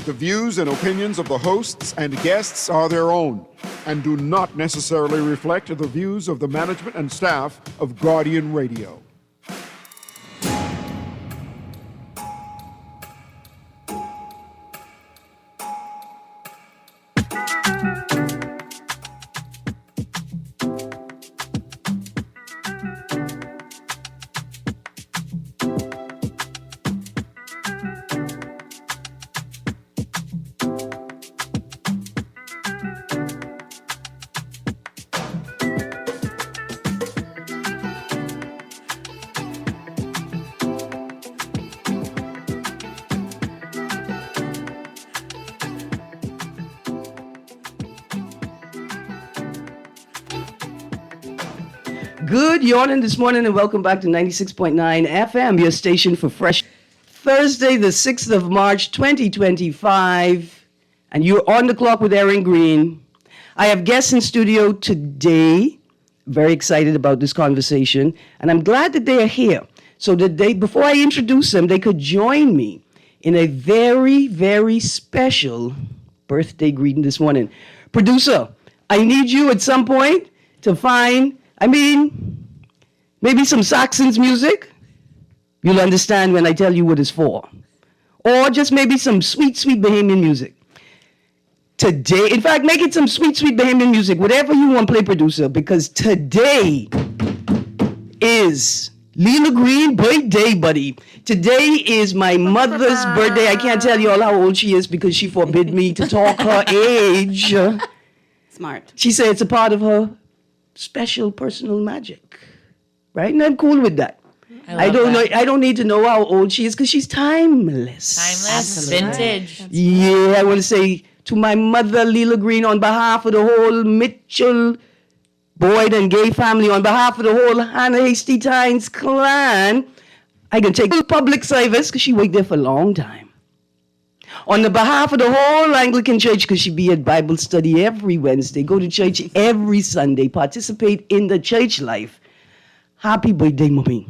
The views and opinions of the hosts and guests are their own and do not necessarily reflect the views of the management and staff of Guardian Radio. Good yawning this morning and welcome back to 96.9 FM, your station for fresh. Thursday, the 6th of March, 2025, and you're on the clock with Erin, Greene. I have guests in studio today. Very excited about this conversation, and I'm glad that they are here so that before I introduce them, they could join me in a very, very special birthday greeting this morning. Producer, I need you at some point to find maybe some Saxons music. You'll understand when I tell you what it's for. Or just maybe some sweet, sweet Bahamian music. Today, in fact, make it some sweet, sweet Bahamian music, whatever you want to play, producer, because today is Leela Greene birthday, buddy. Today is my mother's birthday. I can't tell you all how old she is because she forbid me to talk her age. Smart. She said it's a part of her special personal magic, right? And I'm cool with that. I don't need to know how old she is because she's timeless. Vintage. Yeah, I want to say to my mother, Leela Greene, on behalf of the whole Mitchell Boyd and Gay family, on behalf of the whole Hannah Hasty Tynes clan, I can take public service because she worked there for a long time. On the behalf of the whole Anglican Church, because she be at Bible study every Wednesday, go to church every Sunday, participate in the church life. Happy birthday, mommy.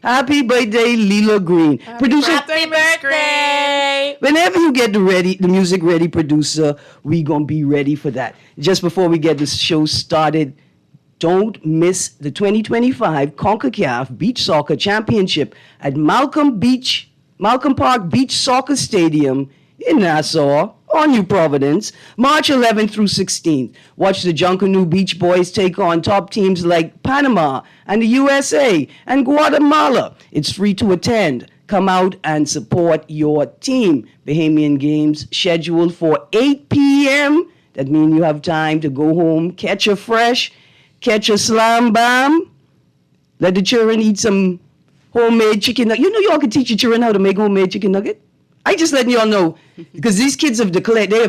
Happy birthday, Leela Greene. Producer, Happy birthday! Whenever you get the music ready, producer, we gonna be ready for that. Just before we get this show started, don't miss the 2025 CONCACAF Beach Soccer Championship at Malcolm Park Beach Soccer Stadium in Nassau, or New Providence, March 11th through 16th. Watch the Junkanoo Beach Boys take on top teams like Panama and the USA and Guatemala. It's free to attend. Come out and support your team. Bahamian games scheduled for 8 p.m. That means you have time to go home, catch a fresh, catch a slam bam. Let the children eat some homemade chicken nugget. You know y'all can teach your children how to make homemade chicken nugget? I just letting y'all know, because these kids have declared a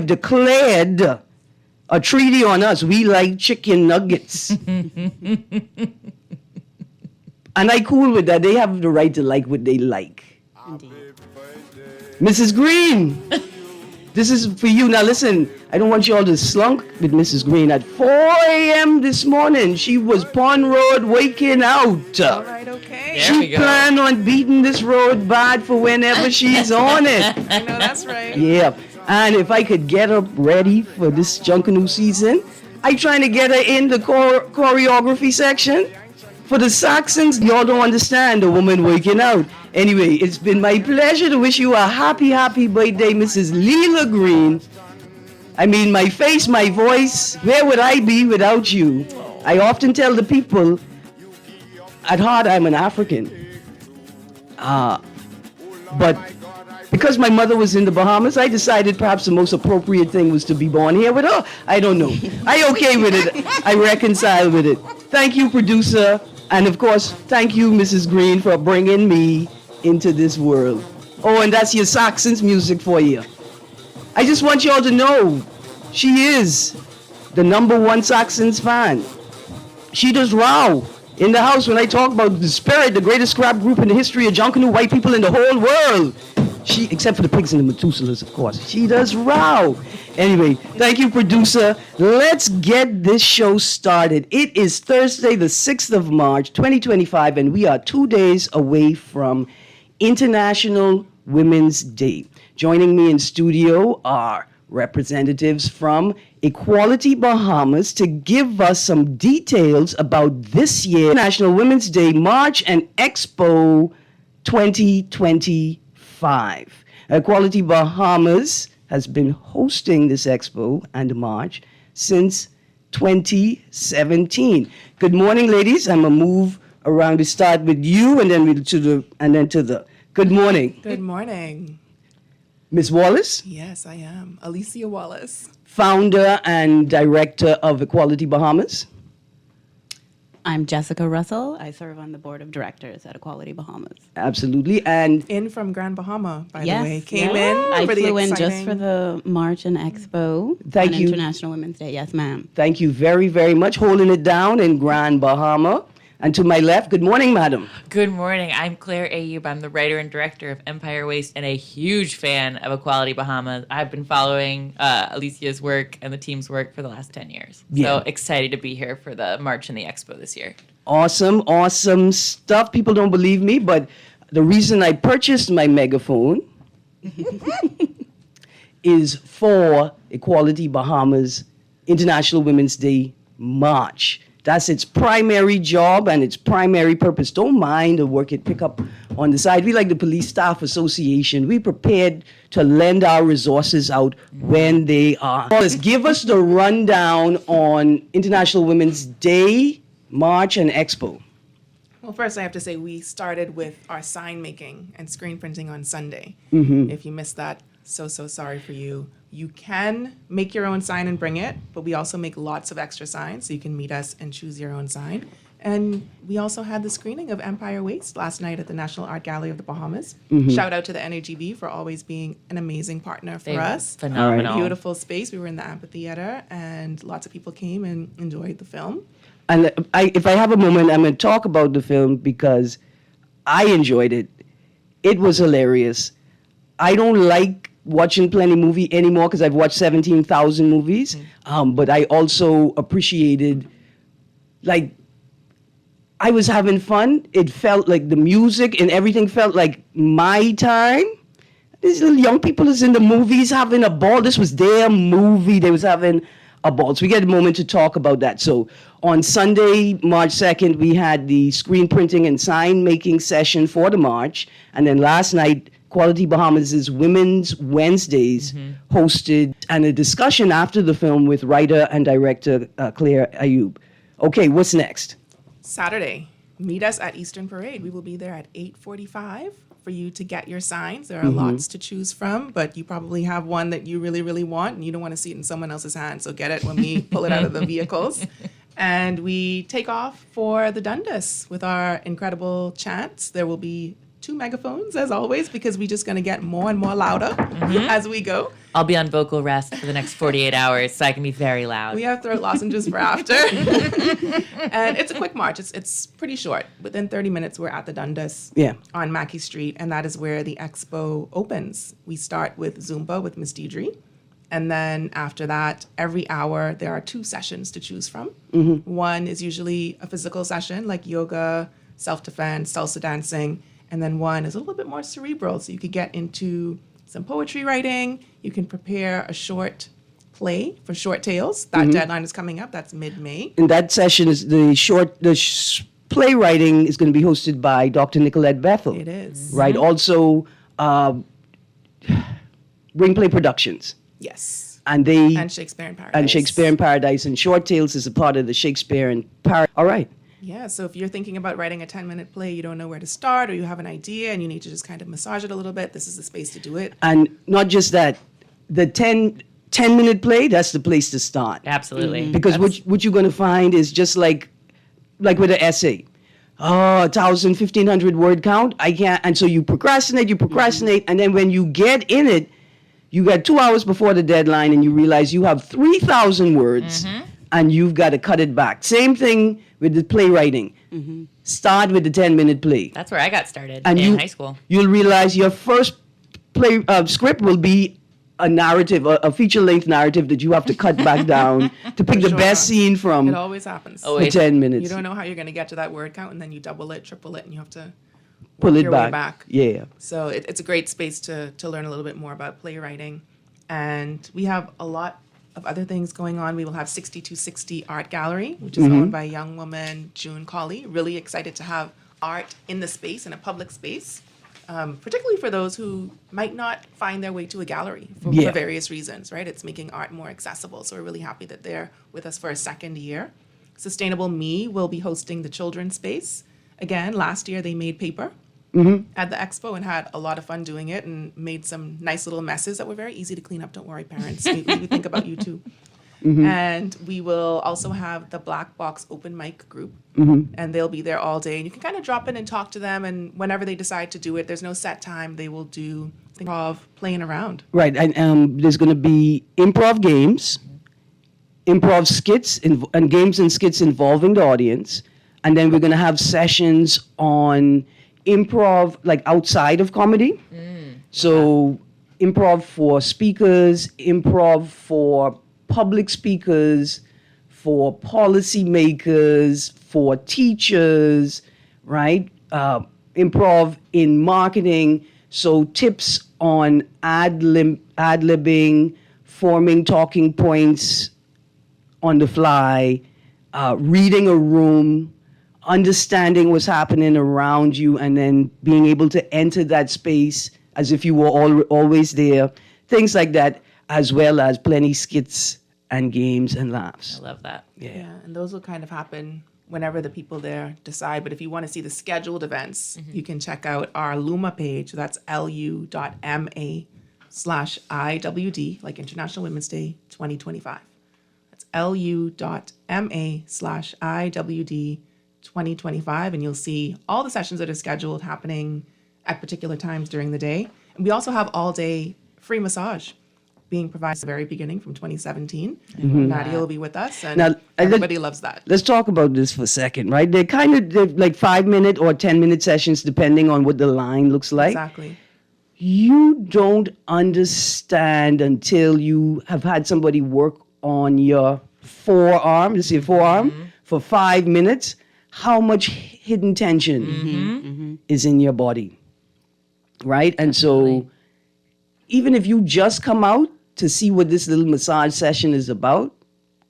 treaty on us. We like chicken nuggets. And I cool with that. They have the right to like what they like. Indeed. Mrs. Greene, this is for you. Now listen, I don't want you all to slunk with Mrs. Greene. At 4 a.m. this morning, she was Pond Road waking out. All right, okay. She planned on beating this road bad for whenever she's on it. I know that's right. Yeah, and if I could get her ready for this Junkanoo season, I trying to get her in the choreography section. For the Saxons, y'all don't understand a woman waking out. Anyway, it's been my pleasure to wish you a happy, happy birthday, Mrs. Leela Greene. I mean, my face, my voice, where would I be without you? I often tell the people, at heart, I'm an African. But because my mother was in the Bahamas, I decided perhaps the most appropriate thing was to be born here with her. I don't know. I okay with it. I reconcile with it. Thank you, producer. And of course, thank you, Mrs. Greene, for bringing me into this world. Oh, and that's your Saxons music for you. I just want you all to know, she is the #1 Saxons fan. She does row in the house when I talk about the Spirit, the greatest scrap group in the history of Junkanoo white people in the whole world. She, except for the pigs and the Methuselahs, of course. She does row. Anyway, thank you, producer. Let's get this show started. It is Thursday, the 6th of March, 2025, and we are 2 days away from International Women's Day. Joining me in studio are representatives from Equality Bahamas to give us some details about this year's National Women's Day March and Expo 2025. Equality Bahamas has been hosting this expo and march since 2017. Good morning, ladies. I'm gonna move around to start with you, and then to the. Good morning, Good morning. Ms. Wallace, Yes, I am. Alicia Wallace. founder and director of Equality Bahamas. I'm Jessica Russell. I serve on the board of directors at Equality Bahamas. Absolutely, and In from Grand Bahama, by Yes, the way. Came yes. in I for the flew in exciting... just for the March and Expo Thank on you. International Women's Day. Yes, ma'am. thank you very, very much holding it down in Grand Bahama. And to my left, good morning, madam. Good morning. I'm Claire Ayoub. I'm the writer and director of Empire Waste and a huge fan of Equality Bahamas. I've been following Alicia's work and the team's work for the last 10 years. Yeah. So excited to be here for the March and the Expo this year. Awesome stuff. People don't believe me, but the reason I purchased my megaphone is for Equality Bahamas International Women's Day March. That's its primary job and its primary purpose. Don't mind the work it pick up on the side. We like the Police Staff Association. We prepared to lend our resources out when they are. Wallace, give us the rundown on International Women's Day, March, and Expo. Well, first I have to say we started with our sign making and screen printing on Sunday. Mm-hmm. If you missed that, so sorry for you. You can make your own sign and bring it, but we also make lots of extra signs, so you can meet us and choose your own sign. And we also had the screening of Empire Waste last night at the National Art Gallery of the Bahamas. Mm-hmm. Shout out to the NAGB for always being an amazing partner for They were us. phenomenal. Beautiful space. We were in the amphitheater, and lots of people came and enjoyed the film. And if I have a moment, I'm going to talk about the film because I enjoyed it. It was hilarious. I don't like watching plenty movie anymore because I've watched 17,000 movies. But I also appreciated, like, I was having fun. It felt like the music and everything felt like my time. These little young people is in the movies having a ball. This was their movie. They was having a ball. So we get a moment to talk about that. So on Sunday, March 2nd, we had the screen printing and sign making session for the march. And then last night, Equality Bahamas' Women's Wednesdays hosted and a discussion after the film with writer and director Claire Ayoub. Okay, what's next? Saturday, meet us at Eastern Parade. We will be there at 8:45 for you to get your signs. There are lots to choose from, but you probably have one that you really, really want, and you don't want to see it in someone else's hand. So get it when we pull it out of the vehicles. And we take off for the Dundas with our incredible chants. There will be 2 megaphones, as always, because we're just going to get more and more louder as we go. I'll be on vocal rest for the next 48 hours, so I can be very loud. We have throat lozenges for after. And it's a quick march. It's pretty short. Within 30 minutes, we're at the Dundas on Mackey Street, and that is where the expo opens. We start with Zumba with Miss Deidre. And then after that, every hour, there are 2 sessions to choose from. One is usually a physical session, like yoga, self-defense, salsa dancing. And then one is a little bit more cerebral, so you could get into some poetry writing. You can prepare a short play for Short Tales. That deadline is coming up. That's mid-May. And that session is playwriting is going to be hosted by Dr. Nicolette Bethel. It is. Right. Also, Bring Play Productions. Yes. And they And Shakespeare in Paradise. and Shakespeare in Paradise and Short Tales is a part of the Shakespeare in Paradise. All right. Yeah, so if you're thinking about writing a 10-minute play, you don't know where to start, or you have an idea and you need to just kind of massage it a little bit, this is the space to do it. And not just that, the 10-minute play, that's the place to start. Absolutely. Because what you're going to find is just like with an essay. Oh, 1,000, 1,500 word count. I can't. And so you procrastinate, and then when you get in it, you got 2 hours before the deadline and you realize you have 3,000 words and you've got to cut it back. Same thing with the playwriting. Start with the 10-minute play. That's where I got started And in high school. You'll realize your first play script will be a narrative, a feature-length narrative that you have to cut back down to pick the Sure. best scene from It always happens. Oh, the 10 minutes. You don't know how you're going to get to that word count, and then you double it, triple it, and you have to pull it your way back. back. Yeah. So it's a great space to learn a little bit more about playwriting. And we have a lot of other things going on. We will have 6260 Art Gallery, which is owned by a young woman, June Colley. Really excited to have art in the space, in a public space, particularly for those who might not find their way to a gallery for various reasons, right? It's making art more accessible. So we're really happy that they're with us for a second year. Sustainable Me will be hosting the children's space. Again, last year they made paper at the expo and had a lot of fun doing it and made some nice little messes that were very easy to clean up. Don't worry, parents. We think about you too. And we will also have the Black Box open mic group, and they'll be there all day. And you can kind of drop in and talk to them. And whenever they decide to do it, there's no set time. They will do improv playing around. Right. And there's going to be improv games, improv skits, and games and skits involving the audience. And then we're going to have sessions on improv, like outside of comedy. So improv for speakers, improv for public speakers, for policymakers, for teachers, right? Improv in marketing. So tips on ad-libbing, forming talking points on the fly, reading a room, understanding what's happening around you, and then being able to enter that space as if you were always there, things like that, as well as plenty skits and games and laughs. I love that. Yeah, and those will kind of happen whenever the people there decide. But if you want to see the scheduled events, you can check out our Luma page. That's lu.ma/IWD, like International Women's Day 2025. That's lu.ma/IWD 2025, and you'll see all the sessions that are scheduled happening at particular times during the day. And we also have all-day free massage being provided at the very beginning from 2017. Nadia will be with us, and Now, everybody loves that. Let's talk about this for a second, right? They're like 5-minute or 10-minute sessions, depending on what the line looks like. Exactly. You don't understand until you have had somebody work on your forearm, for 5 minutes, how much hidden tension is in your body, right? And so even if you just come out to see what this little massage session is about,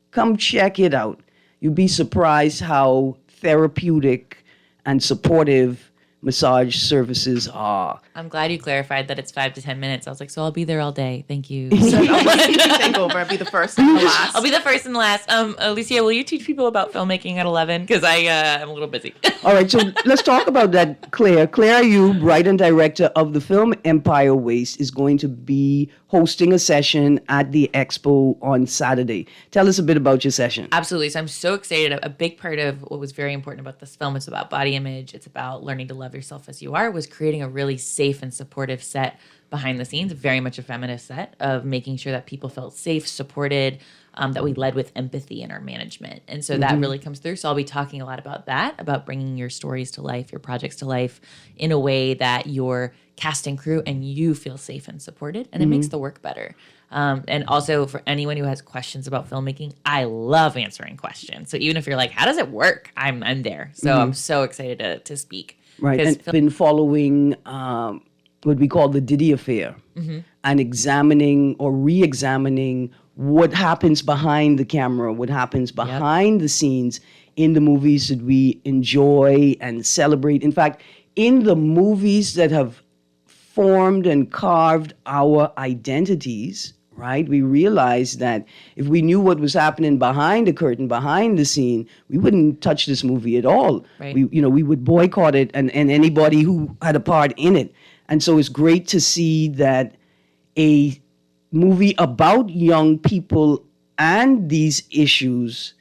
come check it out. You'll be surprised how therapeutic and supportive massage services are. I'm glad you clarified that it's 5 to 10 minutes. I was like, so I'll be there all day. Thank you. So I'll take over. I'll be the first and the last. I'll be the first and last. Alicia, will you teach people about filmmaking at 11? Because I am a little busy. All right, so let's talk about that, Claire. Claire Ayoub, writer and director of the film Empire Waste, is going to be hosting a session at the expo on Saturday. Tell us a bit about your session. Absolutely. So I'm so excited. A big part of what was very important about this film is about body image. It's about learning to love yourself as you are, was creating a really safe and supportive set behind the scenes, very much a feminist set of making sure that people felt safe, supported, that we led with empathy in our management. And so that really comes through. So I'll be talking a lot about that, about bringing your stories to life, your projects to life in a way that your cast and crew and you feel safe and supported, and it makes the work better. And also for anyone who has questions about filmmaking, I love answering questions. So even if you're like, how does it work? I'm there. So I'm so excited to speak. Right, and been following what we call the Diddy affair and examining or re-examining what happens behind the camera, what happens behind the scenes in the movies that we enjoy and celebrate. In fact, in the movies that have formed and carved our identities, right? We realized that if we knew what was happening behind the curtain, behind the scene, we wouldn't touch this movie at all. Right. We would boycott it and anybody who had a part in it. And so it's great to see that a movie about young people and these issues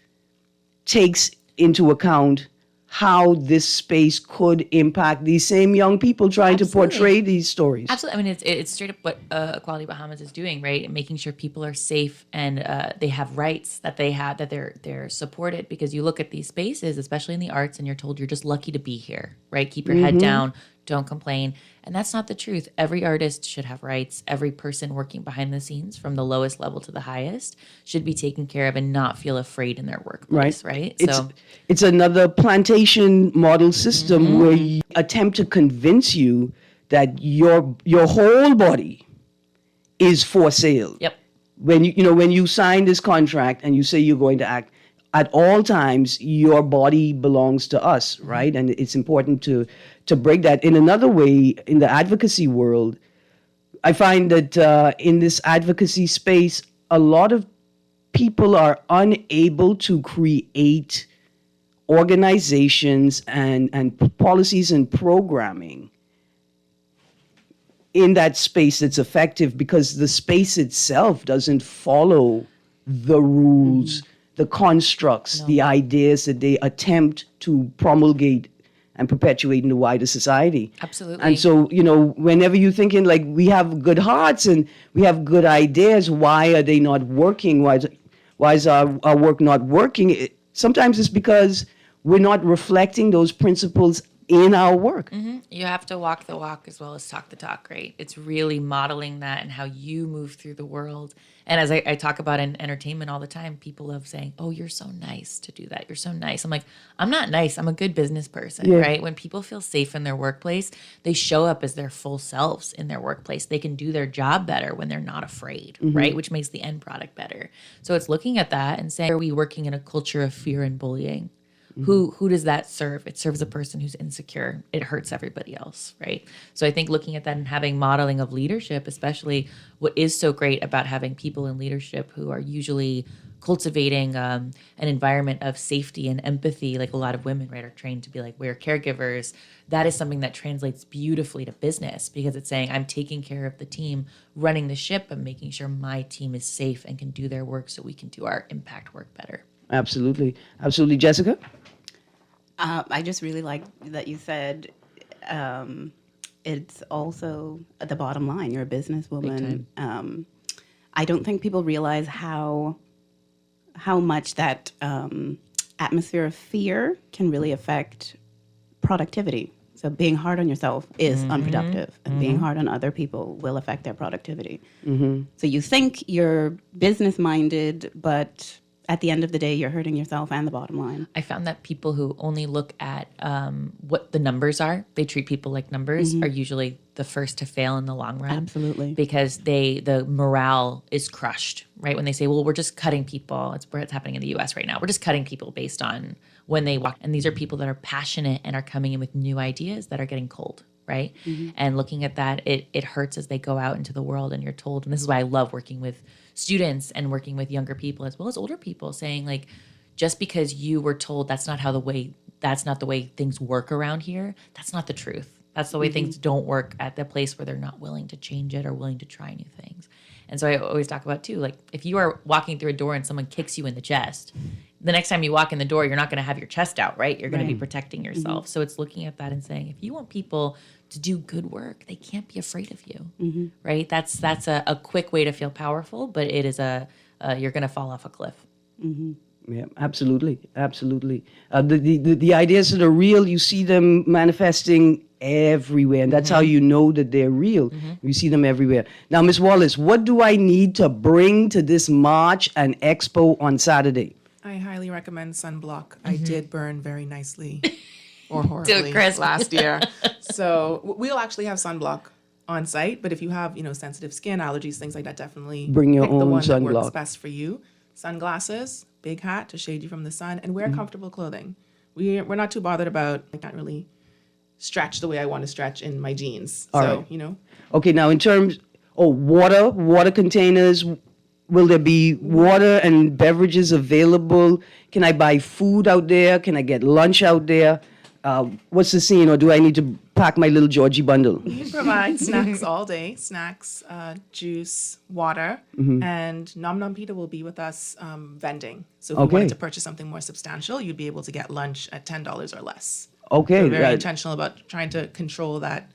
takes into account how this space could impact these same young people trying to portray these stories. Absolutely. I mean, it's straight up what Equality Bahamas is doing, right? Making sure people are safe and they have rights, that they're supported. Because you look at these spaces, especially in the arts, and you're told you're just lucky to be here, right? Keep your head down. don't complain. And that's not the truth. Every artist should have rights. Every person working behind the scenes, from the lowest level to the highest, should be taken care of and not feel afraid in their workplace, right? It's another plantation model system where you attempt to convince you that your whole body is for sale. Yep. When when you sign this contract and you say you're going to act, at all times your body belongs to us, right? And it's important to break that. In another way, in the advocacy world, I find that in this advocacy space, a lot of people are unable to create organizations and policies and programming in that space that's effective, because the space itself doesn't follow the rules, the constructs, the ideas that they attempt to promulgate and perpetuate in the wider society. Absolutely. And so, whenever you're thinking like we have good hearts and we have good ideas, why are they not working? Why is our work not working? Sometimes it's because we're not reflecting those principles in our work. You have to walk the walk as well as talk the talk, right? It's really modeling that and how you move through the world. And as I talk about in entertainment all the time, people love saying, oh, you're so nice to do that. You're so nice. I'm like, I'm not nice. I'm a good business person, right? When people feel safe in their workplace, they show up as their full selves in their workplace. They can do their job better when they're not afraid, right? Which makes the end product better. So it's looking at that and saying, are we working in a culture of fear and bullying? Who does that serve? It serves a person who's insecure. It hurts everybody else, right? So I think looking at that and having modeling of leadership, especially what is so great about having people in leadership who are usually cultivating an environment of safety and empathy, like a lot of women, right, are trained to be like, we're caregivers. That is something that translates beautifully to business, because it's saying I'm taking care of the team, running the ship, and making sure my team is safe and can do their work so we can do our impact work better. Absolutely. Absolutely. Jessica? I just really like that you said it's also at the bottom line. You're a businesswoman. I don't think people realize how much that atmosphere of fear can really affect productivity. So being hard on yourself is unproductive, and being hard on other people will affect their productivity. So you think you're business-minded, but at the end of the day, you're hurting yourself and the bottom line. I found that people who only look at what the numbers are, they treat people like numbers, are usually the first to fail in the long run. Absolutely. Because the morale is crushed, right? When they say, well, we're just cutting people. It's where it's happening in the US right now. We're just cutting people based on when they walk. And these are people that are passionate and are coming in with new ideas that are getting cold, right? And looking at that, it hurts as they go out into the world and you're told, and this is why I love working with students and working with younger people as well as older people, saying like, just because you were told that's not the way things work around here, that's not the truth. That's the way things don't work at the place where they're not willing to change it or willing to try new things. And so I always talk about too, like if you are walking through a door and someone kicks you in the chest, the next time you walk in the door, you're not going to have your chest out, right? You're going to be protecting yourself. So it's looking at that and saying, if you want people to do good work, they can't be afraid of you, right? That's a quick way to feel powerful, but it is you're going to fall off a cliff. Yeah, absolutely. The ideas that are real, you see them manifesting everywhere, and that's how you know that they're real. You see them everywhere. Now, Ms. Wallace, what do I need to bring to this March and Expo on Saturday? I highly recommend sunblock. I did burn very nicely or horribly last year. So we'll actually have sunblock on site, but if you have, sensitive skin, allergies, things like that, definitely bring your pick own the one sunblock. that works best for you. Sunglasses, big hat to shade you from the sun, and wear comfortable clothing. We're not too bothered about, I can't really stretch the way I want to stretch in my jeans. All right. Okay, now in terms, water containers, will there be water and beverages available? Can I buy food out there? Can I get lunch out there? What's the scene, or do I need to pack my little Georgie bundle? We provide snacks all day, juice, water, and Nom Nom Pita will be with us vending. So if you wanted to purchase something more substantial, you'd be able to get lunch at $10 or less. Okay. So very intentional about trying to control that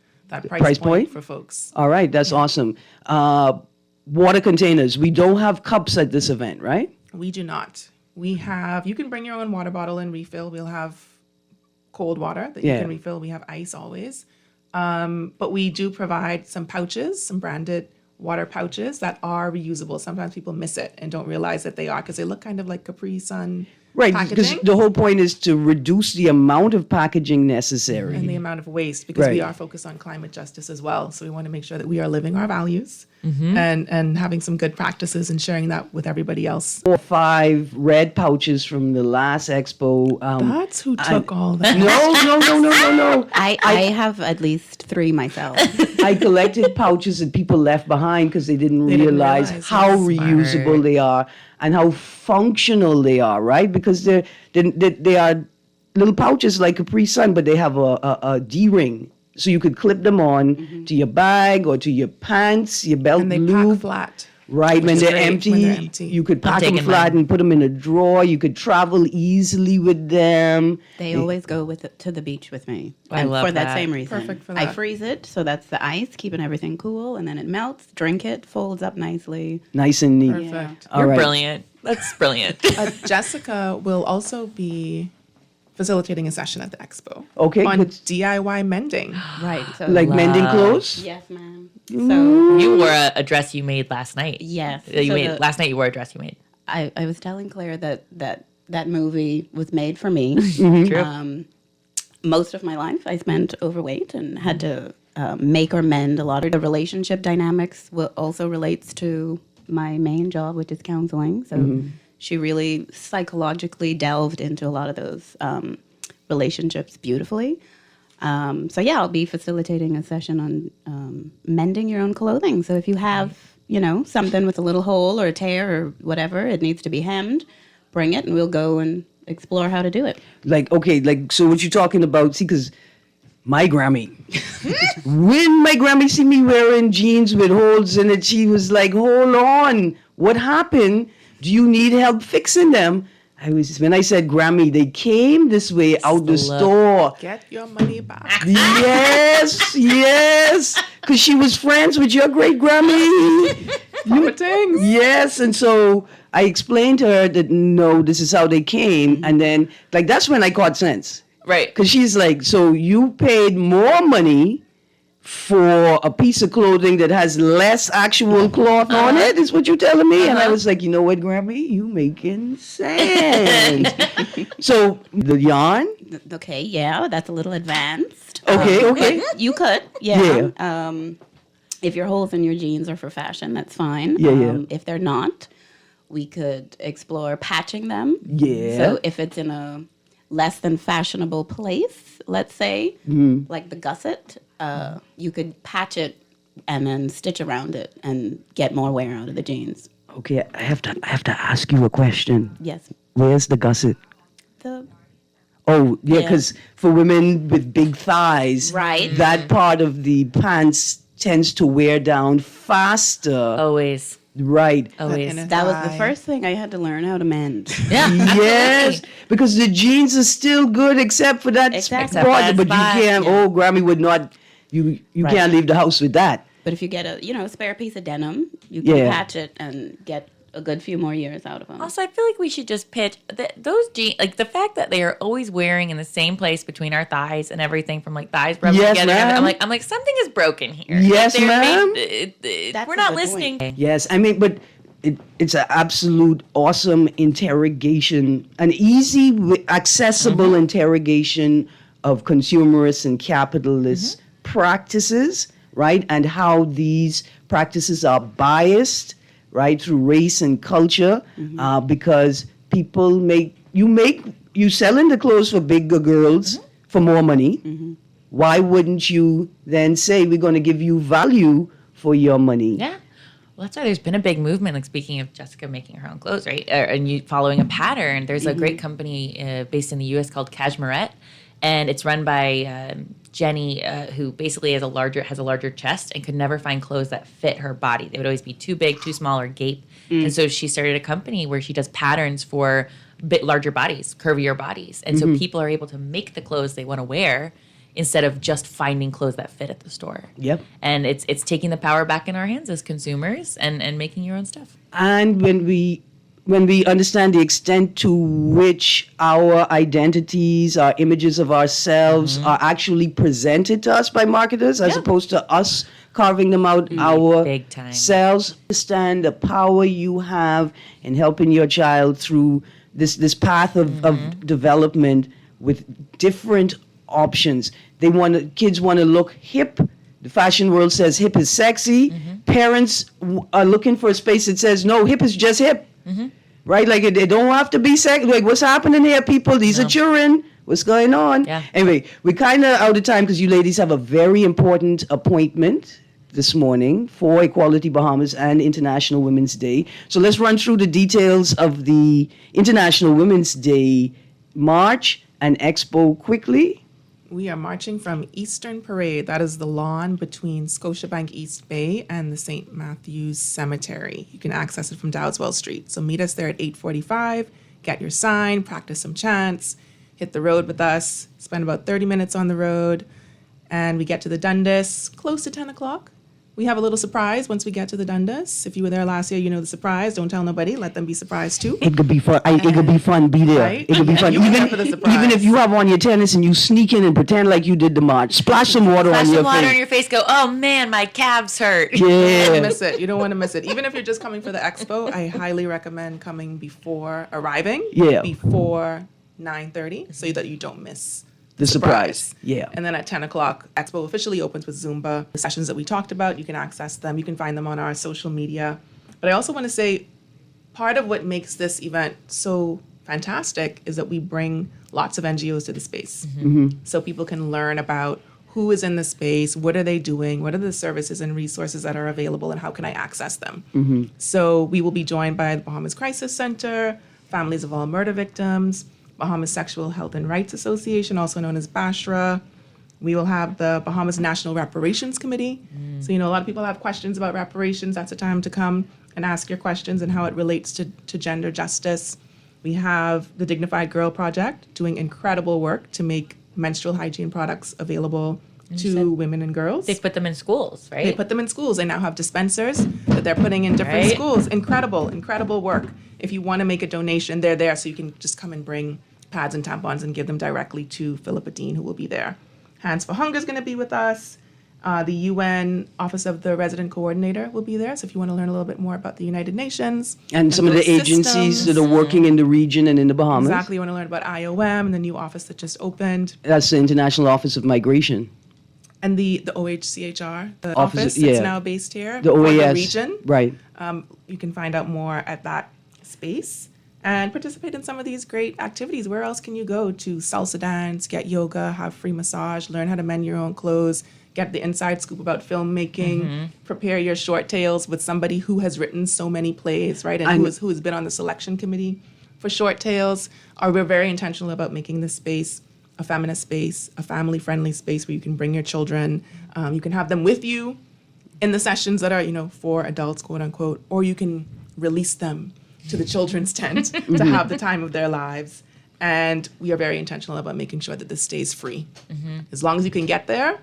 price point for folks. All right, that's awesome. Water containers. We don't have cups at this event, right? We do not. You can bring your own water bottle and refill. We'll have cold water that you can refill. We have ice always. But we do provide some pouches, some branded water pouches that are reusable. Sometimes people miss it and don't realize that they are because they look kind of like Capri Sun Right, because packaging the whole point is to reduce the amount of packaging necessary. and the amount of waste because we Right. are focused on climate justice as well. So we want to make sure that we are living our values and having some good practices and sharing that with everybody else. 4 or 5 red pouches from the last expo. That's who took all that. No. I have at least 3 myself. I collected pouches that people left behind because they didn't didn't realize realize, how yes. reusable they are and how functional they are, right? Because they are little pouches like Capri Sun, but they have a D-ring. So you could clip them on to your bag or to your pants, your belt And they loop. pack flat. Right, when is they're, great empty, when they're empty. you could pack them taking flat mine. and put them in a drawer. You could travel easily with them. They always go to the beach with me. I And love for that that. same reason. Perfect for I that. freeze it, so that's the ice, keeping everything cool, and then it melts. Drink it, folds up nicely. Nice and neat. Perfect. All You're right. brilliant. That's brilliant. Jessica will also be facilitating a session at the expo Okay, on good. DIY mending. Right. So Like mending Love. clothes? yes, ma'am. So You wore a dress you made last night. yes. You So made the- last night. You wore a dress you made. I was telling Claire that movie was made for me. True. Most of my life I spent overweight and had to make or mend a lot of the relationship dynamics also relates to my main job, which is counseling. So she really psychologically delved into a lot of those relationships beautifully. So yeah, I'll be facilitating a session on mending your own clothing. So if you have, something with a little hole or a tear or whatever, it needs to be hemmed, bring it and we'll go and explore how to do it. So what you're talking about, see, because my Grammy, when my Grammy see me wearing jeans with holes in it, she was like, hold on, what happened? Do you need help fixing them? When I said Grammy, they came this way out the store. Get your money back. Yes, because she was friends with your great Grammy. Proper things. Yes, and so I explained to her that no, this is how they came, and then that's when I caught sense. Right. Because she's like, so you paid more money for a piece of clothing that has less actual cloth on it, is what you're telling me? And I was like, you know what, Grammy? You making sense. So the yarn? Okay, yeah, that's a little advanced. Okay. You could, yeah. Yeah. If your holes in your jeans are for fashion, that's fine. Yeah. If they're not, we could explore patching them. Yeah. So if it's in a less than fashionable place, let's say, like the gusset, you could patch it and then stitch around it and get more wear out of the jeans. Okay, I have to ask you a question. Yes. Where's the gusset? The Oh, yeah, Yeah. because for women with big thighs, Right. that part of the pants tends to wear down faster. Always. Right. Always. inner that was the thigh. first thing I had to learn how to mend. Yeah. Yes, because the jeans are still good except for that Except part, for that but you spot, can't. yeah. Oh, Grammy would not. You Right. can't leave the house with that. But if you get a spare piece of denim, you can Yeah. patch it and get a good few more years out of them. Also, I feel like we should just pitch those jeans, like the fact that they are always wearing in the same place between our thighs and everything from like thighs rubbing Yes, together. ma'am. I'm like something is broken here. Yes, They're ma'am. That's we're a not good listening. point. Yes, I mean, but it's an absolute awesome interrogation, an easy, accessible interrogation of consumerist and capitalist practices, right? And how these practices are biased, right, through race and culture, because people you selling the clothes for bigger girls for more money. Why wouldn't you then say we're going to give you value for your money? Yeah. Well, that's why there's been a big movement. Like speaking of Jessica making her own clothes, right? And you following a pattern. There's a great company based in the U.S. called Cashmerette, and it's run by Jenny, who basically has a larger chest and could never find clothes that fit her body. They would always be too big, too small, or gape. And so she started a company where she does patterns for a bit larger bodies, curvier bodies, and so people are able to make the clothes they want to wear instead of just finding clothes that fit at the store. Yep. And it's taking the power back in our hands as consumers and making your own stuff. And when we when we understand the extent to which our identities, our images of ourselves are actually presented to us by marketers as opposed to us carving them out Big time. ourselves. Understand the power you have in helping your child through this path of development with different options. Kids want to look hip. The fashion world says hip is sexy. Parents are looking for a space that says, no, hip is just hip. Right? Like, it don't have to be sexy. Like, what's happening here, people? These are children. What's going on? Yeah. Anyway, we're kind of out of time because you ladies have a very important appointment this morning for Equality Bahamas and International Women's Day. So let's run through the details of the International Women's Day March and Expo quickly. We are marching from Eastern Parade. That is the lawn between Scotiabank East Bay and the St. Matthew's Cemetery. You can access it from Dowswell Street. So meet us there at 8:45. Get your sign, practice some chants, hit the road with us, spend about 30 minutes on the road, and we get to the Dundas close to 10 o'clock. We have a little surprise once we get to the Dundas. If you were there last year, you know the surprise. Don't tell nobody. Let them be surprised too. It could be fun. It could be fun. Be there. Right? It could be fun. You prepare for the surprise. Even if you have on your tennis and you sneak in and pretend like you did the march, splash some water Flash on your some water face. on your face. Go, oh man, my calves hurt. You don't Yeah. miss it. You don't want to miss it. Even if you're just coming for the expo, I highly recommend coming before arriving. Yeah. Before 9:30, so that you don't miss The surprise. Yeah. And then at 10 o'clock, Expo officially opens with Zumba. The sessions that we talked about, you can access them. You can find them on our social media. But I also want to say, part of what makes this event so fantastic is that we bring lots of NGOs to the space. So people can learn about who is in the space, what are they doing, what are the services and resources that are available, and how can I access them. So we will be joined by the Bahamas Crisis Center, Families of All Murder Victims, Bahamas Sexual Health and Rights Association, also known as BASHRA. We will have the Bahamas National Reparations Committee. So, a lot of people have questions about reparations. That's a time to come and ask your questions and how it relates to gender justice. We have the Dignified Girl Project doing incredible work to make menstrual hygiene products available to women and girls. They put them in schools, right? They put them in schools. They now have dispensers that they're putting in different Right. schools. Incredible work. If you want to make a donation, they're there, so you can just come and bring pads and tampons and give them directly to Philippa Dean, who will be there. Hands for Hunger is going to be with us. The UN Office of the Resident Coordinator will be there. So if you want to learn a little bit more about the United Nations And some of the those agencies systems. that are working in the region and in the Bahamas. Exactly. You want to learn about IOM and the new office that just opened. That's the International Office of Migration. And the OHCHR, the Office- office yeah. that's now based here The for OAS. the region. Right. You can find out more at that space and participate in some of these great activities. Where else can you go to salsa dance, get yoga, have free massage, learn how to mend your own clothes, get the inside scoop about filmmaking, prepare your short tales with somebody who has written so many plays, right? And who has been on the selection committee for short tales. We're very intentional about making this space a feminist space, a family-friendly space where you can bring your children. You can have them with you in the sessions that are, for adults, quote unquote, or you can release them to the children's tent to have the time of their lives. And we are very intentional about making sure that this stays free. As long as you can get there,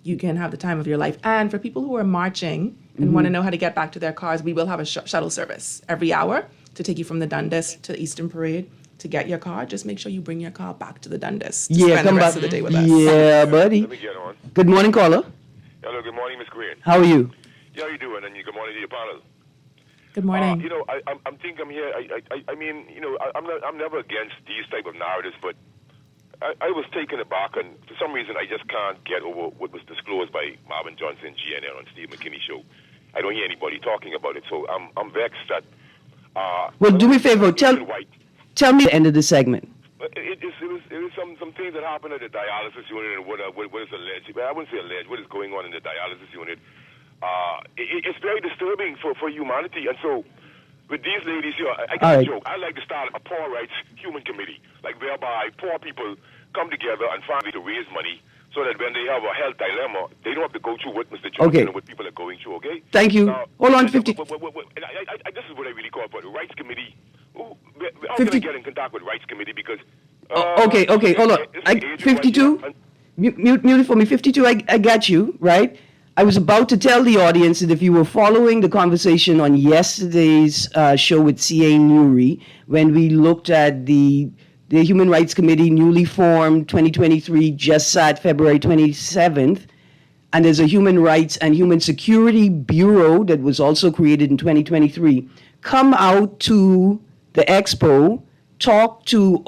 you can have the time of your life. And for people who are marching and want to know how to get back to their cars, we will have a shuttle service every hour to take you from the Dundas to the Eastern Parade. To get your car, just make sure you bring your car back to the Dundas to spend the rest of the day with us. Yeah, buddy. Let me get on. Good morning, caller. Hello, good morning, Miss Greene. How are you? Yeah, how you doing? And good morning to your panel. Good morning. I'm thinking I'm here. I'm never against these type of narratives, but I was taken aback, and for some reason I just can't get over what was disclosed by Marvin Johnson, GNL, on Steve McKinney show. I don't hear anybody talking about it, so I'm vexed that. Well, do me a favor. Tell me the end of the segment. It was some things that happened at the dialysis unit and what is alleged. I wouldn't say alleged. What is going on in the dialysis unit? It's very disturbing for humanity. And so, with these ladies here, I got a joke. I like to start a poor rights human committee, like whereby poor people come together and find a way to raise money so that when they have a health dilemma, they don't have to go through what Mr. Johnson and what people are going through. Okay. Thank you. Now, Hold on, 50. this is what I really call for the rights committee. How can I get in contact with rights committee? Because Okay, hold on. 52? Mute it for me. 52, I got you, right? I was about to tell the audience that if you were following the conversation on yesterday's show with C.A. Newry, when we looked at the Human Rights Committee, newly formed, 2023, just sat February 27th, and there's a Human Rights and Human Security Bureau that was also created in 2023. Come out to the expo, talk to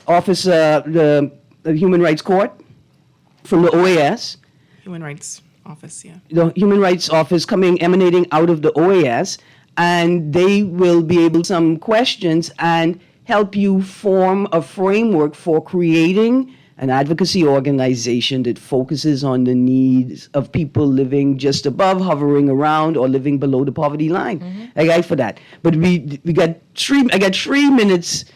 Officer, the Human Rights Court from the OAS. Human Rights Office, yeah. The Human Rights Office emanating out of the OAS, and they will be able to some questions and help you form a framework for creating an advocacy organization that focuses on the needs of people living just above, hovering around, or living below the poverty line. I got for that. But I got 3 minutes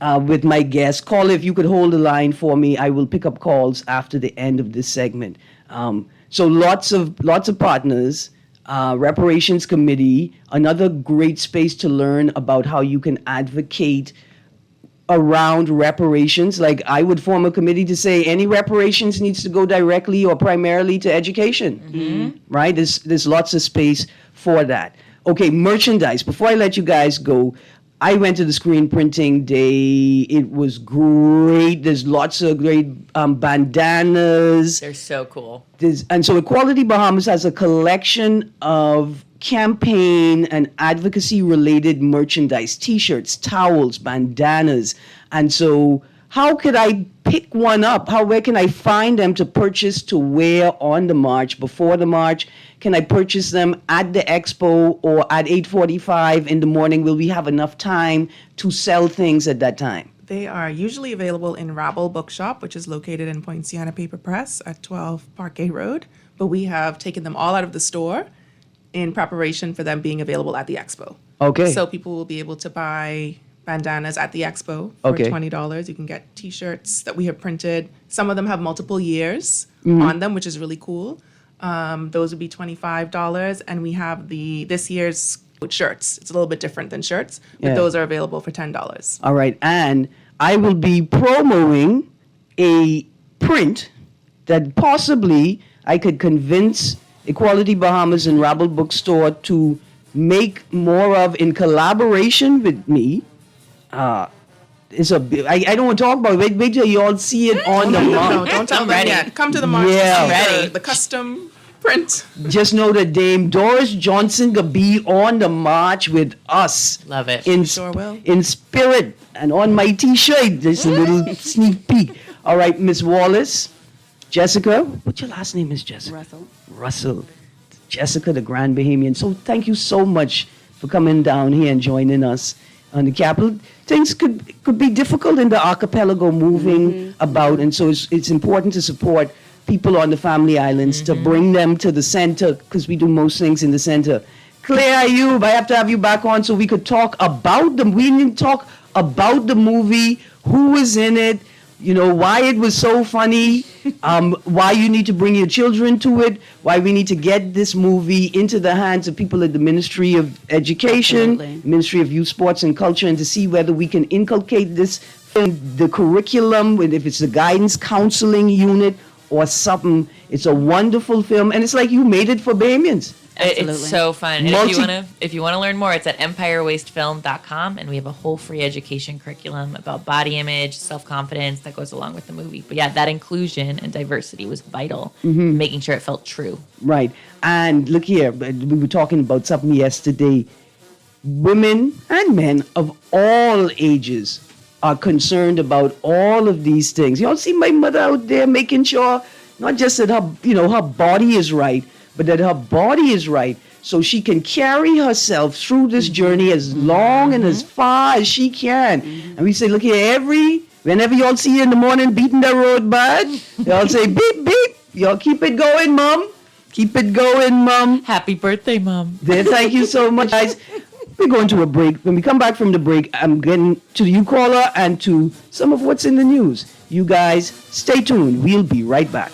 with my guest. Call if you could hold the line for me. I will pick up calls after the end of this segment. So lots of partners, reparations committee, another great space to learn about how you can advocate around reparations. Like I would form a committee to say any reparations needs to go directly or primarily to education, right? There's lots of space for that. Okay, merchandise. Before I let you guys go, I went to the screen printing day. It was great. There's lots of great bandanas. They're so cool. And so Equality Bahamas has a collection of campaign and advocacy related merchandise, t-shirts, towels, bandanas. And so how could I pick one up? Where can I find them to purchase to wear on the march, before the march? Can I purchase them at the expo or at 8:45 in the morning? Will we have enough time to sell things at that time? They are usually available in Rabble Bookshop, which is located in Poinciana Paper Press at 12 Parquet Road. But we have taken them all out of the store in preparation for them being available at the expo. Okay. So people will be able to buy bandanas at the expo for Okay. $20. You can get t-shirts that we have printed. Some of them have multiple years on them, which is really cool. Those would be $25. And we have this year's shirts. It's a little bit different than shirts, but Yeah. those are available for $10. All right. And I will be promoting a print that possibly I could convince Equality Bahamas and Rabble Bookstore to make more of in collaboration with me. I don't want to talk about it. Wait till you all see it on the No, march. don't tell I'm them ready. yet. Come to the march. Yeah. to see Ready. the custom print. Just know that Dame Doris Johnson could be on the march with us. Love it. Sure will. In spirit and on my t-shirt. There's a little sneak peek. All right, Miss Wallace. Jessica, what's your last name, Miss Jessica? Russell. Jessica, the Grand Bahamian. So thank you so much for coming down here and joining us on the Capitol. Things could be difficult in the archipelago moving about, and so it's important to support people on the Family Islands to bring them to the center, because we do most things in the center. Claire Ayoub, I have to have you back on so we could talk about them. We need to talk about the movie, who was in it, why it was so funny, why you need to bring your children to it, why we need to get this movie into the hands of people at the Ministry of Education, Absolutely. Ministry of Youth, Sports and Culture, and to see whether we can inculcate this in the curriculum, if it's the guidance counseling unit or something. It's a wonderful film, and it's like you made it for Bahamians. Absolutely. It's so fun. And Multi- if you want to learn more, it's at empirewastefilm.com, and we have a whole free education curriculum about body image, self-confidence that goes along with the movie. But yeah, that inclusion and diversity was vital, making sure it felt true. Right. And look here, we were talking about something yesterday. Women and men of all ages are concerned about all of these things. You all see my mother out there making sure not just that her body is right, but that her body is right so she can carry herself through this journey as long and as far as she can. And we say, look here, whenever y'all see you in the morning beating the road bud, y'all say, beep, beep. Y'all keep it going, Mom. Keep it going, Mom. Happy birthday, Mom. Thank you so much, guys. We're going to a break. When we come back from the break, I'm getting to you, caller, and to some of what's in the news. You guys, stay tuned. We'll be right back.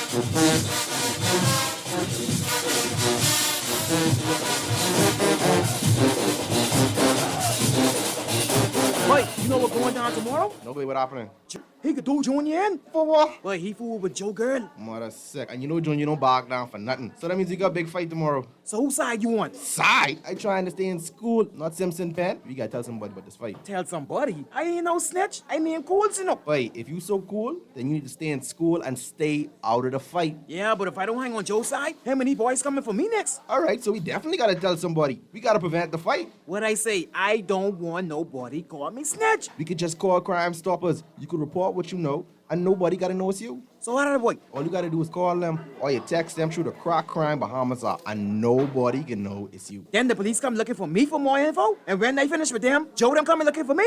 Wait, you know what's going down tomorrow? Nobody what happening? He could do Junior in. For what? But he fooled with Joe Girl. Mother sick. And you know Junior don't back down for nothing. So that means you got a big fight tomorrow. So whose side you on? Side? I trying to stay in school, not Simpson Pen. We gotta tell somebody about this fight. Tell somebody. I ain't no snitch. I mean cool, you know. Wait, if you so cool, then you need to stay in school and stay out of the fight. Yeah, but if I don't hang on Joe's side, him and these boys coming for me next. All right, so we definitely gotta tell somebody. We gotta prevent the fight. What I say, I don't want nobody call me snitch. We could just call Crime Stoppers. You could report what you know, and nobody gotta know it's you. So how did I boy? All you gotta do is call them, or you text them through the Crime Bahamas app, and nobody can know it's you. Then the police come looking for me for more info, and when they finish with them, Joe them coming looking for me?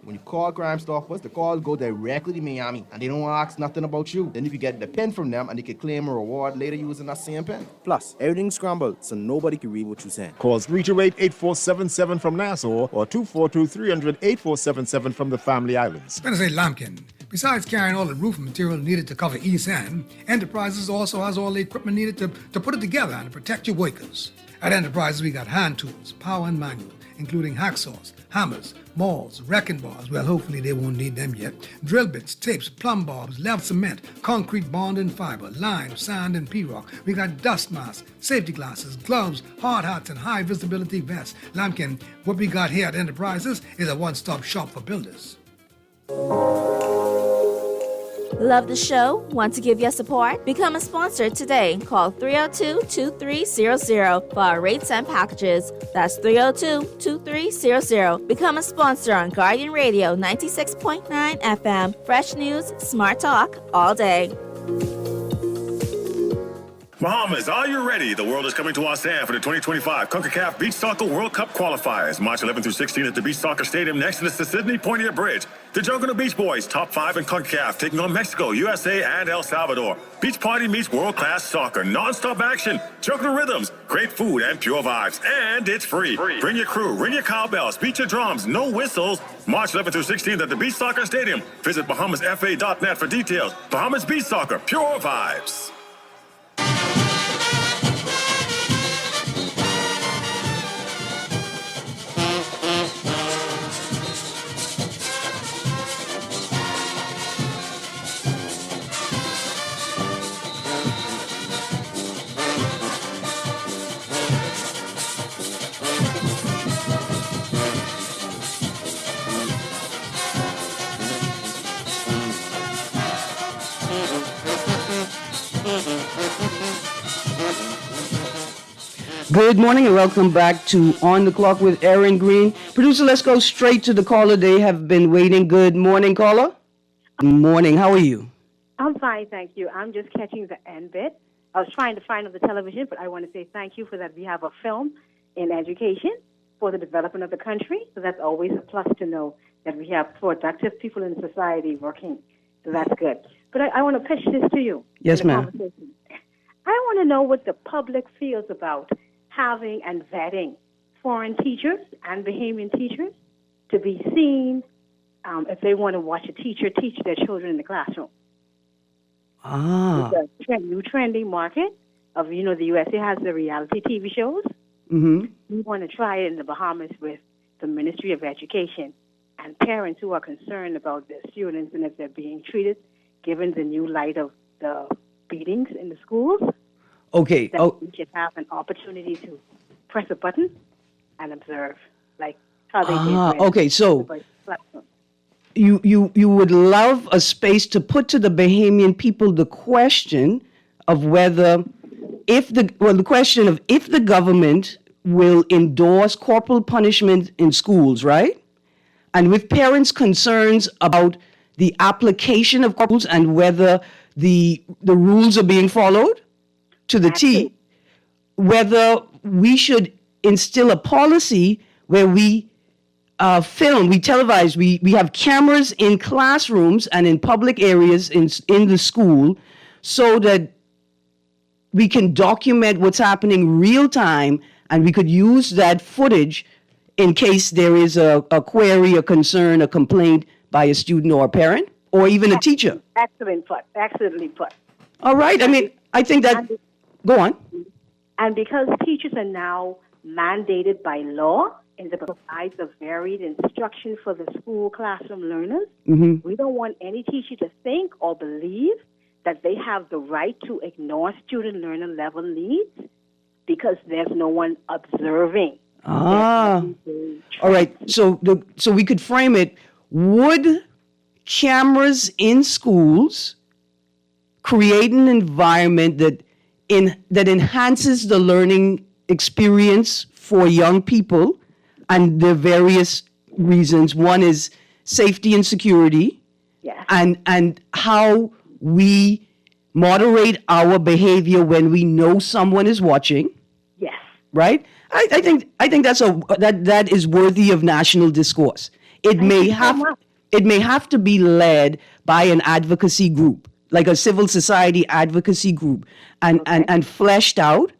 When you call Crime Stoppers, the calls go directly to Miami, and they don't ask nothing about you. Then you can get the pen from them, and they can claim a reward later using that same pen. Plus, everything's scrambled, so nobody can read what you're saying. Call 328-8477 from Nassau or 242-300-8477 from the Family Islands. Better say Lampkin. Besides carrying all the roofing material needed to cover East End, Enterprises also has all the equipment needed to put it together and to protect your workers. At Enterprises, we got hand tools, power and manual, including hacksaws, hammers, mauls, wrecking bars, well, hopefully they won't need them yet, drill bits, tapes, plumb bobs, level cement, concrete bond and fiber, lime, sand, and P-rock. We got dust masks, safety glasses, gloves, hard hats, and high visibility vests. Lampkin, what we got here at Enterprises is a one-stop shop for builders. Love the show? Want to give your support? Become a sponsor today. Call 302-2300 for our rates and packages. That's 302-2300. Become a sponsor on Guardian Radio 96.9 FM. Fresh news, smart talk, all day. Bahamas, are you ready? The world is coming to our sand for the 2025 CONCACAF Beach Soccer World Cup qualifiers. March 11 through 16 at the Beach Soccer Stadium next to the Sydney Poitier Bridge. The Jungle Beach Boys, top 5 in CONCACAF, taking on Mexico, USA, and El Salvador. Beach party meets world-class soccer, non-stop action, jungle rhythms, great food, and pure vibes. And it's free. Bring your crew, ring your cowbells, beat your drums, no whistles. March 11 through 16 at the Beach Soccer Stadium. Visit BahamasFA.net for details. Bahamas Beach Soccer, pure vibes. Good morning and welcome back to On the Clock with Erin Greene. Producer, let's go straight to the caller. They have been waiting. Good morning, caller. Good morning. How are you? I'm fine, thank you. I'm just catching the end bit. I was trying to find on the television, but I want to say thank you for that. We have a film in education for the development of the country, so that's always a plus to know that we have productive people in society working. So that's good. But I want to pitch this to you. Yes, ma'am. I want to know what the public feels about having and vetting foreign teachers and Bahamian teachers to be seen if they want to watch a teacher teach their children in the classroom. It's a new trending market of, the USA has the reality TV shows. Mm-hmm. We want to try it in the Bahamas with the Ministry of Education and parents who are concerned about their students and if they're being treated, given the new light of the beatings in the schools. Okay. That we should have an opportunity to press a button and observe, like how they did. Okay, so you would love a space to put to the Bahamian people the question of whether if the government will endorse corporal punishment in schools, right? And with parents' concerns about the application of corporals and whether the rules are being followed to the T, whether we should instill a policy where we film, we televise, we have cameras in classrooms and in public areas in the school so that we can document what's happening real time and we could use that footage in case there is a query, a concern, a complaint by a student or a parent or even a teacher. Excellently put. All right. I mean, I think that. Go on. And because teachers are now mandated by law and to provide the varied instruction for the school classroom learners, we don't want any teacher to think or believe that they have the right to ignore student learner level needs because there's no one observing. All right. So we could frame it. Would cameras in schools create an environment that enhances the learning experience for young people, and there are various reasons? One is safety and security, and how we moderate our behavior when we know someone is watching. Yes. Right? I think that is worthy of national discourse. It may have to be led by an advocacy group, like a civil society advocacy group, and fleshed out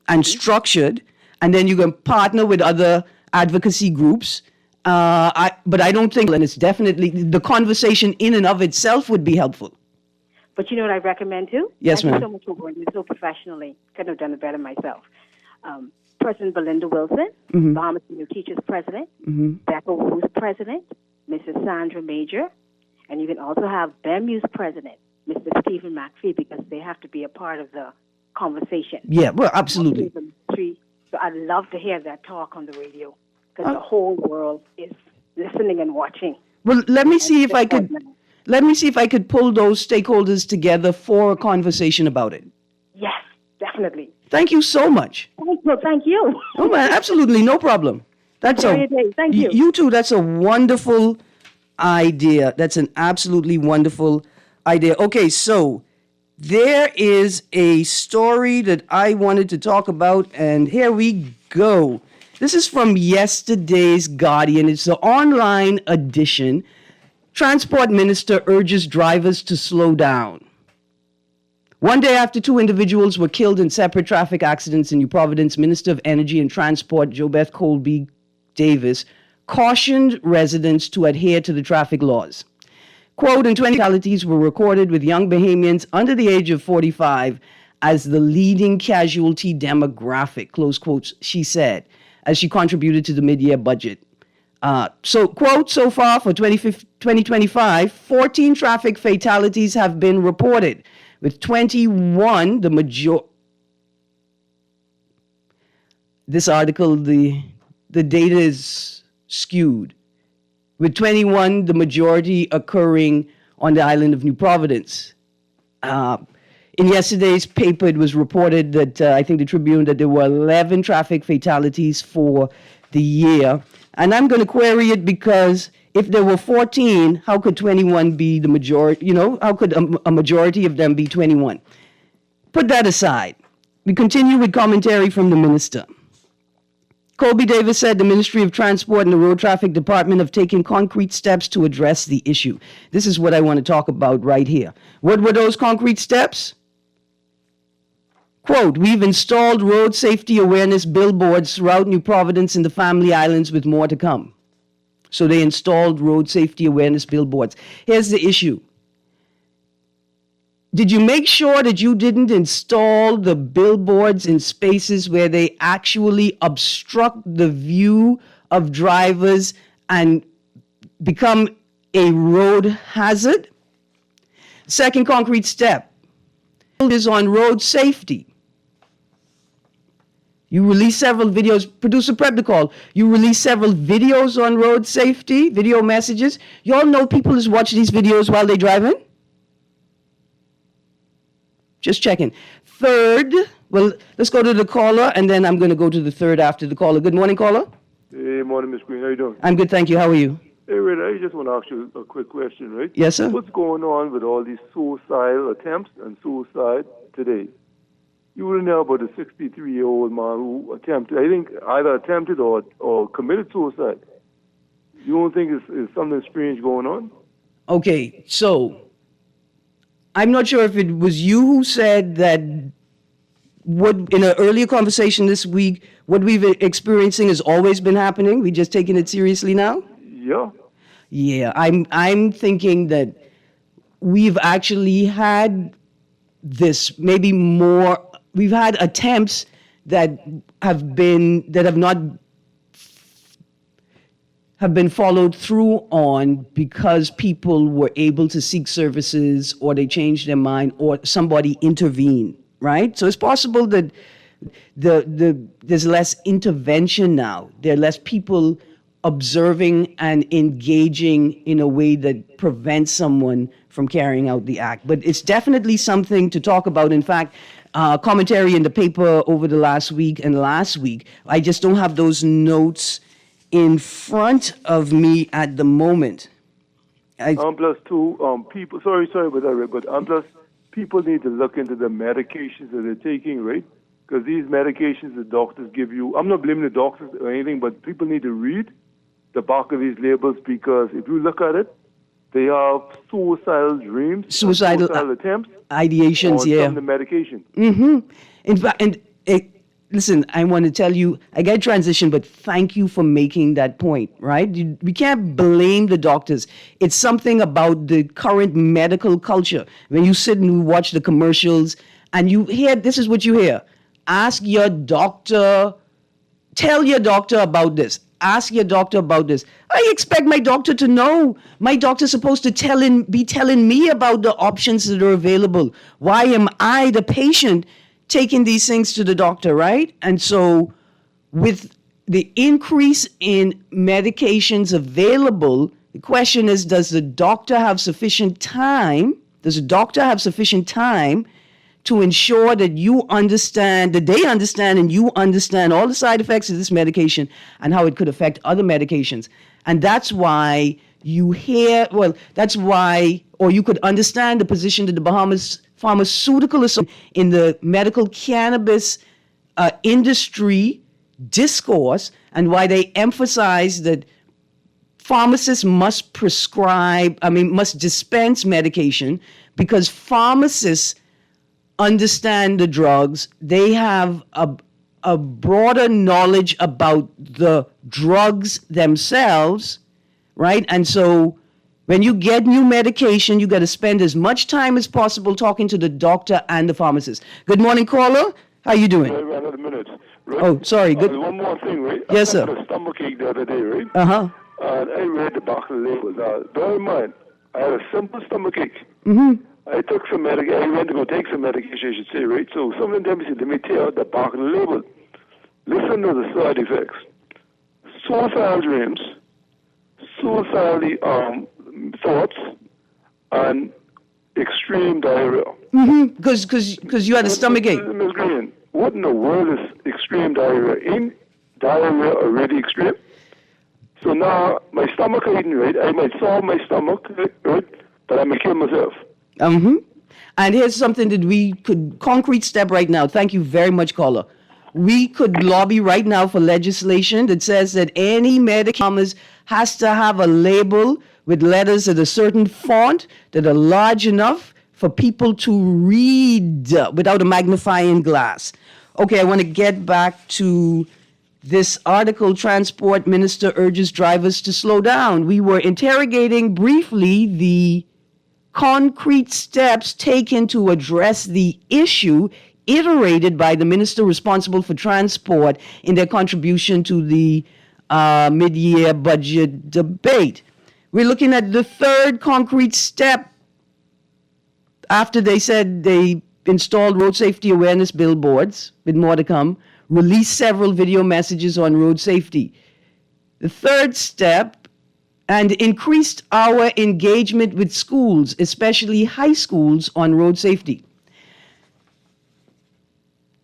and structured, and then you can partner with other advocacy groups. But I don't think, and it's definitely, the conversation in and of itself would be helpful. But you know what I recommend too? Yes, ma'am. Thank you so much for working so professionally. Couldn't have done it better myself. President Belinda Wilson, Bahamas New Teachers President, Becca Wu's President, Mrs. Sandra Major, and you can also have BEMU's President, Mr. Stephen McPhee, because they have to be a part of the conversation. Yeah, well, absolutely. So I'd love to hear that talk on the radio, because the whole world is listening and watching. Well, let me see if I could pull those stakeholders together for a conversation about it. Yes, definitely. Thank you so much. Thank you. Oh, man, absolutely, no problem. Thank you. You too. That's a wonderful idea. That's an absolutely wonderful idea. Okay, so there is a story that I wanted to talk about, and here we go. This is from yesterday's Guardian. It's the online edition. Transport Minister urges drivers to slow down. One day after two individuals were killed in separate traffic accidents in New Providence, Minister of Energy and Transport JoBeth Colby Davis cautioned residents to adhere to the traffic laws. Quote, and 20 fatalities were recorded with young Bahamians under the age of 45 as the leading casualty demographic, close quotes, she said, as she contributed to the mid-year budget. So, quote, so far for 2025, 14 traffic fatalities have been reported, with 21, the major. This article, the data is skewed, with 21, the majority occurring on the island of New Providence. In yesterday's paper, it was reported that, I think the Tribune, that there were 11 traffic fatalities for the year. And I'm going to query it because if there were 14, how could 21 be the majority? How could a majority of them be 21? Put that aside. We continue with commentary from the minister. Colby Davis said the Ministry of Transport and the Road Traffic Department have taken concrete steps to address the issue. This is what I want to talk about right here. What were those concrete steps? Quote, we've installed road safety awareness billboards throughout New Providence and the Family Islands with more to come. So they installed road safety awareness billboards. Here's the issue. Did you make sure that you didn't install the billboards in spaces where they actually obstruct the view of drivers and become a road hazard? Second concrete step is on road safety. You release several videos. Producer, prep the call. You release several videos on road safety, video messages. You all know people just watch these videos while they're driving? Just checking. Third, well, let's go to the caller, and then I'm going to go to the third after the caller. Good morning, caller. Hey, morning, Ms. Greene. How you doing? I'm good, thank you. How are you? Hey, Red, I just want to ask you a quick question, right? Yes, sir. What's going on with all these suicidal attempts and suicide today? You would know about a 63-year-old man who either attempted or committed suicide. You don't think it's something strange going on? Okay, so I'm not sure if it was you who said that what in an earlier conversation this week, what we've been experiencing has always been happening. We just taking it seriously now? Yeah. Yeah, I'm thinking that we've actually had this, maybe more. We've had attempts that have been followed through on because people were able to seek services, or they changed their mind, or somebody intervened, right? So it's possible that there's less intervention now. There are less people observing and engaging in a way that prevents someone from carrying out the act. But it's definitely something to talk about. In fact, commentary in the paper over the last week and last week, I just don't have those notes in front of me at the moment. Plus, too, people, sorry about that, Rick, but plus, people need to look into the medications that they're taking, right? Because these medications the doctors give you, I'm not blaming the doctors or anything, but people need to read the back of these labels, because if you look at it, they have suicidal dreams, suicidal attempts, ideations, on yeah. some of the medication. Mm-hmm. In fact, listen, I want to tell you, I get transition, but thank you for making that point, right? We can't blame the doctors. It's something about the current medical culture. When you sit and watch the commercials and you hear, this is what you hear. Ask your doctor, tell your doctor about this. Ask your doctor about this. I expect my doctor to know. My doctor's supposed to be telling me about the options that are available. Why am I, the patient, taking these things to the doctor, right? And so with the increase in medications available, the question is, does the doctor have sufficient time? Does the doctor have sufficient time to ensure that you understand, that they understand and you understand all the side effects of this medication and how it could affect other medications? And that's why you hear, or you could understand the position that the Bahamas Pharmaceutical Association in the medical cannabis industry discourse, and why they emphasize that pharmacists must must dispense medication, because pharmacists understand the drugs. They have a broader knowledge about the drugs themselves, right? And so when you get new medication, you got to spend as much time as possible talking to the doctor and the pharmacist. Good morning, caller. How you doing? I ran out of minutes. Right? Oh, sorry. Good. One more thing, right? Yes, sir. I had a stomachache the other day, right? Uh-huh. And I read the back of the label. Now, bear in mind, I had a simple stomachache. Mm-hmm. I took some medication. I went to go take some medication, I should say, right? So someone told me, let me tear out the back of the label. Listen to the side effects. Suicidal dreams, suicidal thoughts, and extreme diarrhea. Mm-hmm. Because you had a stomachache. Ms. Greene, what in the world is extreme diarrhea? Ain't diarrhea already extreme? So now my stomach ain't right. I might solve my stomach, right? But I may kill myself. Mm-hmm. And here's something that we could, concrete step right now. Thank you very much, caller. We could lobby right now for legislation that says that any medication has to have a label with letters at a certain font that are large enough for people to read without a magnifying glass. Okay, I want to get back to this article. Transport Minister urges drivers to slow down. We were interrogating briefly the concrete steps taken to address the issue iterated by the minister responsible for transport in their contribution to the mid-year budget debate. We're looking at the third concrete step after they said they installed road safety awareness billboards, with more to come, released several video messages on road safety. The third step, and increased our engagement with schools, especially high schools, on road safety.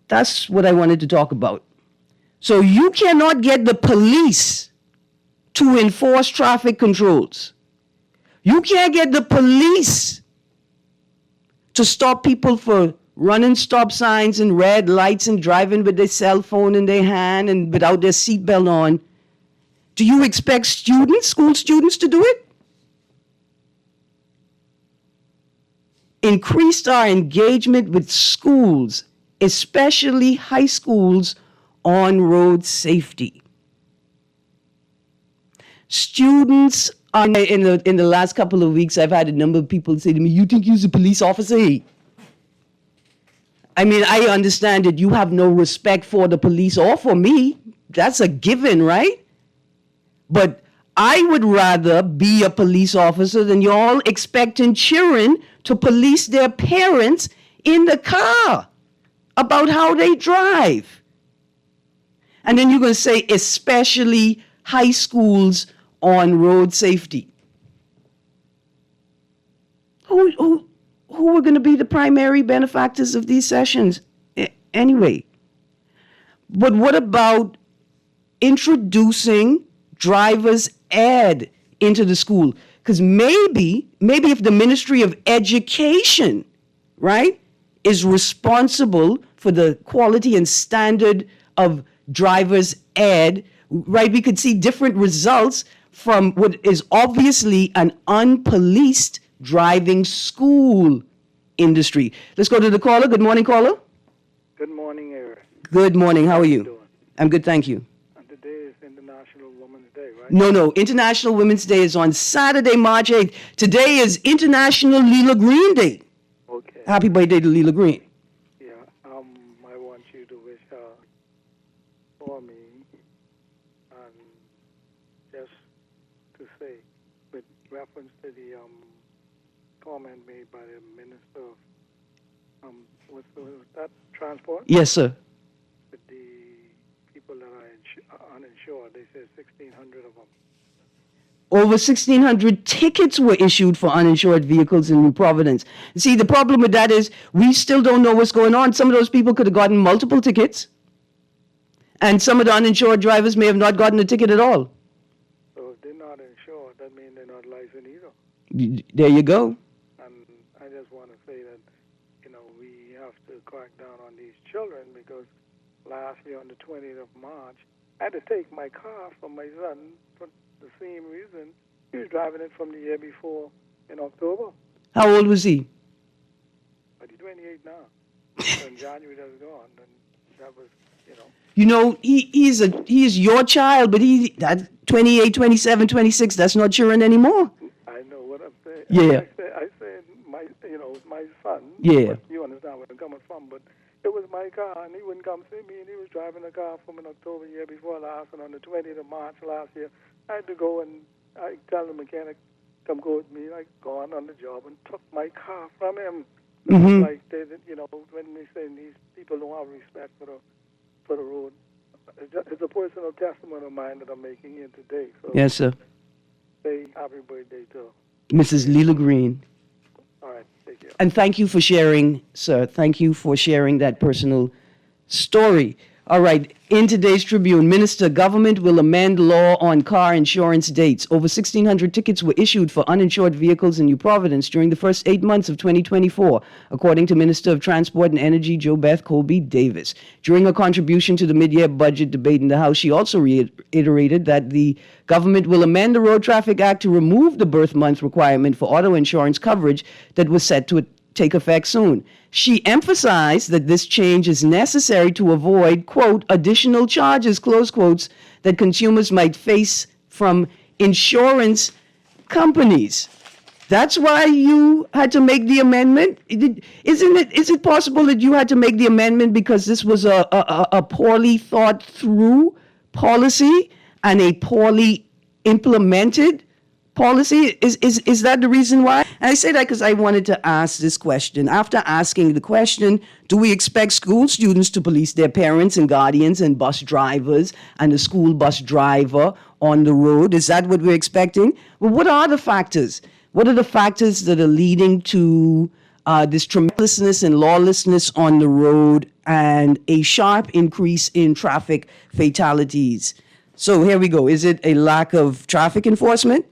That's what I wanted to talk about. So you cannot get the police to enforce traffic controls. You can't get the police to stop people for running stop signs and red lights and driving with their cell phone in their hand and without their seatbelt on. Do you expect students, school students, to do it? Increased our engagement with schools, especially high schools, on road safety. Students are, in the last couple of weeks, I've had a number of people say to me, "You think you're a police officer?" I mean, I understand that you have no respect for the police or for me. That's a given, right? But I would rather be a police officer than y'all expecting children to police their parents in the car about how they drive. And then you're going to say, especially high schools on road safety. Who are going to be the primary benefactors of these sessions anyway? But what about introducing driver's ed into the school? Because maybe if the Ministry of Education, right, is responsible for the quality and standard of driver's ed, right, we could see different results from what is obviously an unpoliced driving school industry. Let's go to the caller. Good morning, caller. Good morning, Erin. Good morning. How are you? I'm good, thank you. And today is International Women's Day, right? No. International Women's Day is on Saturday, March 8th. Today is International Leela Green Day. Okay. Happy birthday to Leela Green. Yeah, I want you to wish her for me, and just to say, with reference to the comment made by the Minister of was that transport? Yes, sir. With the people that are uninsured, they said 1,600 of them. Over 1,600 tickets were issued for uninsured vehicles in New Providence. See, the problem with that is we still don't know what's going on. Some of those people could have gotten multiple tickets, and some of the uninsured drivers may have not gotten a ticket at all. So if they're not insured, that means they're not licensed either. There you go. And I just want to say that, we have to crack down on these children, because last year on the 20th of March, I had to take my car from my son for the same reason. He was driving it from the year before in October. How old was he? But he's 28 now. So in January that's gone, and that was, He is your child, but that 28, 27, 26, that's not children anymore. I know what I'm saying. Yeah. I said my son. Yeah. But you understand where I'm coming from, but it was my car, and he wouldn't come see me, and he was driving a car from an October year before last, and on the 20th of March last year, I had to go and I tell the mechanic, come go with me, like gone on the job and took my car from him. Mm-hmm. Like when they say these people don't have respect for the road, it's a personal testimony of mine that I'm making here today. So Yes, sir. say happy birthday to Mrs. Leela Green. All right, take care. And thank you for sharing, sir. Thank you for sharing that personal story. All right, in today's Tribune, Minister, government will amend law on car insurance dates. Over 1,600 tickets were issued for uninsured vehicles in New Providence during the first 8 months of 2024, according to Minister of Transport and Energy JoBeth Colby Davis. During a contribution to the mid-year budget debate in the House, she also reiterated that the government will amend the Road Traffic Act to remove the birth month requirement for auto insurance coverage that was set to take effect soon. She emphasized that this change is necessary to avoid, quote, additional charges, close quotes, that consumers might face from insurance companies. That's why you had to make the amendment? Is it possible that you had to make the amendment because this was a poorly thought through policy and a poorly implemented policy? Is that the reason why? And I say that because I wanted to ask this question. After asking the question, do we expect school students to police their parents and guardians and bus drivers and the school bus driver on the road? Is that what we're expecting? Well, what are the factors? What are the factors that are leading to this tremendousness and lawlessness on the road and a sharp increase in traffic fatalities? So here we go. Is it a lack of traffic enforcement?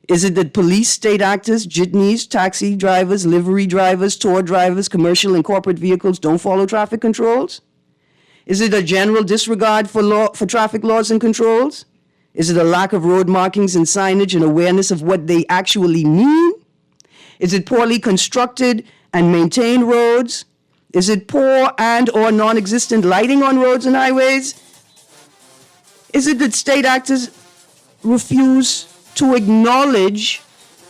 Is it that police, state actors, jitneys, taxi drivers, livery drivers, tour drivers, commercial and corporate vehicles don't follow traffic controls? Is it a general disregard for traffic laws and controls? Is it a lack of road markings and signage and awareness of what they actually mean? Is it poorly constructed and maintained roads? Is it poor and or non-existent lighting on roads and highways? Is it that state actors refuse to acknowledge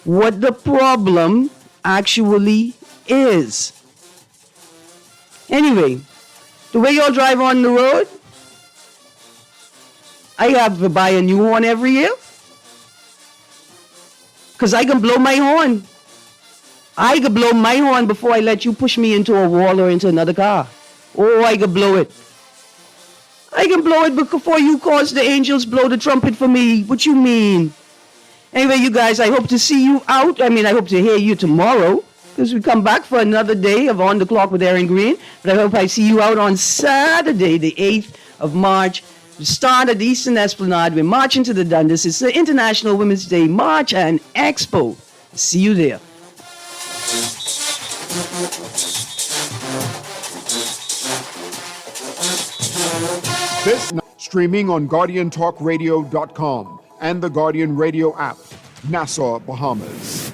what the problem actually is? Anyway, the way y'all drive on the road, I have to buy a new horn every year. Because I can blow my horn. I can blow my horn before I let you push me into a wall or into another car. Oh, I can blow it. I can blow it before you cause the angels blow the trumpet for me. What you mean? Anyway, you guys, I hope to see you out. I hope to hear you tomorrow, because we come back for another day of On the Clock with Erin Greene. But I hope I see you out on Saturday, the 8th of March. We start at the Eastern Esplanade. We're marching to the Dundas. It's the International Women's Day March and Expo. See you there. This streaming on GuardianTalkRadio.com and the Guardian Radio app, Nassau, Bahamas.